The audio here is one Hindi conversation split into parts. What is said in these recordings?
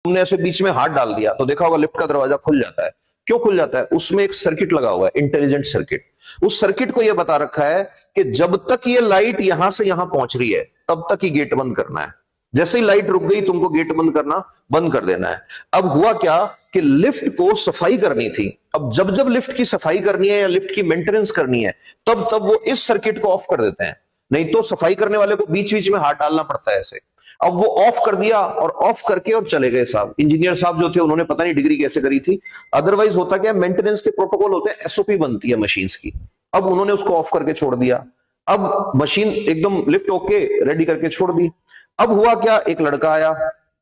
तुमने ऐसे बीच में हाथ डाल दिया तो देखा होगा लिफ्ट का दरवाजा खुल जाता है। क्यों खुल जाता है? उसमें एक सर्किट लगा हुआ है, इंटेलिजेंट सर्किट। उस सर्किट को यह बता रखा है कि जब तक ये लाइट यहां से यहां पहुंच रही है तब तक ही गेट बंद करना है। जैसे ही लाइट रुक गई तुमको गेट बंद करना बंद कर देना है। अब हुआ क्या कि लिफ्ट को सफाई करनी थी। अब जब जब लिफ्ट की सफाई करनी है या लिफ्ट की मेंटेनेंस करनी है तब तब वो इस सर्किट को ऑफ कर देते हैं, नहीं तो सफाई करने वाले को बीच बीच में हाथ डालना पड़ता है ऐसे। अब वो ऑफ कर दिया और ऑफ करके और चले गए साहब। इंजीनियर साहब जो थे उन्होंने पता नहीं डिग्री कैसे करी थी। अदरवाइज होता क्या, मेंटेनेंस के प्रोटोकॉल होते हैं, एसओपी बनती है मशीन्स की। अब उन्होंने उसको ऑफ करके छोड़ दिया। अब मशीन एकदम लिफ्ट ओके रेडी करके छोड़ दी। अब हुआ क्या, एक लड़का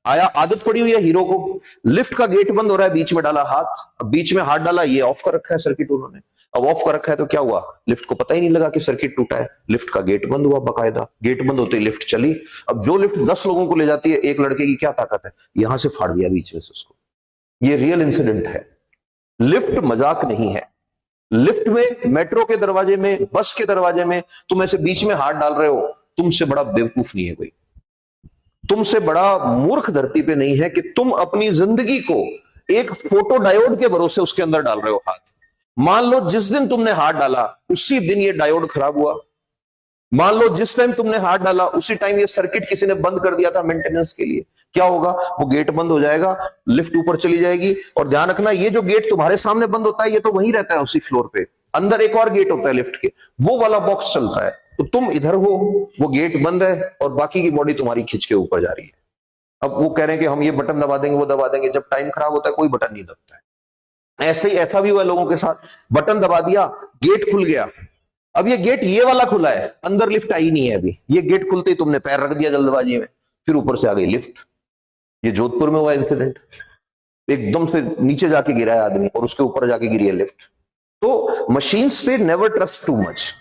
आया, आदत पड़ी हुई है हीरो को, लिफ्ट का गेट बंद हो रहा है, बीच में डाला हाथ। अब बीच में हाथ डाला, ये ऑफ कर रखा है सर्किट उन्होंने। अब ऑफ कर रखा है तो क्या हुआ, लिफ्ट को पता ही नहीं लगा कि सर्किट टूटा है। लिफ्ट का गेट बंद हुआ बकायदा। गेट बंद होते ही लिफ्ट चली। अब जो लिफ्ट 10 लोगों को ले जाती है, एक लड़के की क्या ताकत है, यहां से फाड़ दिया बीच में से उसको। ये रियल इंसिडेंट है। लिफ्ट मजाक नहीं है। लिफ्ट में, मेट्रो के दरवाजे में, बस के दरवाजे में तुम ऐसे बीच में हाथ डाल रहे हो, तुमसे बड़ा बेवकूफ नहीं है कोई। तुमसे बड़ा मूर्ख धरती पे नहीं है कि तुम अपनी जिंदगी को एक फोटो डायोड के भरोसे उसके अंदर डाल रहे हो हाथ। मान लो जिस दिन तुमने हाथ डाला उसी दिन ये डायोड खराब हुआ। मान लो जिस टाइम तुमने हाथ डाला उसी टाइम ये सर्किट किसी ने बंद कर दिया था मेंटेनेंस के लिए, क्या होगा, वो गेट बंद हो जाएगा, लिफ्ट ऊपर चली जाएगी। और ध्यान रखना, ये जो गेट तुम्हारे सामने बंद होता है ये तो वहीं रहता है उसी फ्लोर पे। अंदर एक और गेट होता है लिफ्ट के, वो वाला बॉक्स चलता है। तो तुम इधर हो, वो गेट बंद है और बाकी की बॉडी तुम्हारी खिंच के ऊपर जा रही है। अब वो कह रहे हैं कि हम ये बटन दबा देंगे, वो दबा देंगे। जब टाइम खराब होता है कोई बटन नहीं दबता है। ऐसे ही ऐसा भी हुआ लोगों के साथ, बटन दबा दिया, गेट खुल गया। अब ये गेट ये वाला खुला है, अंदर लिफ्ट आई नहीं है अभी। ये गेट खुलते ही तुमने पैर रख दिया जल्दबाजी में, फिर ऊपर से आ गई लिफ्ट। ये जोधपुर में हुआ इंसिडेंट। एकदम से नीचे जाके गिरा है आदमी और उसके ऊपर जाके गिरी है लिफ्ट। तो मशीन्स पे नेवर ट्रस्ट टू मच।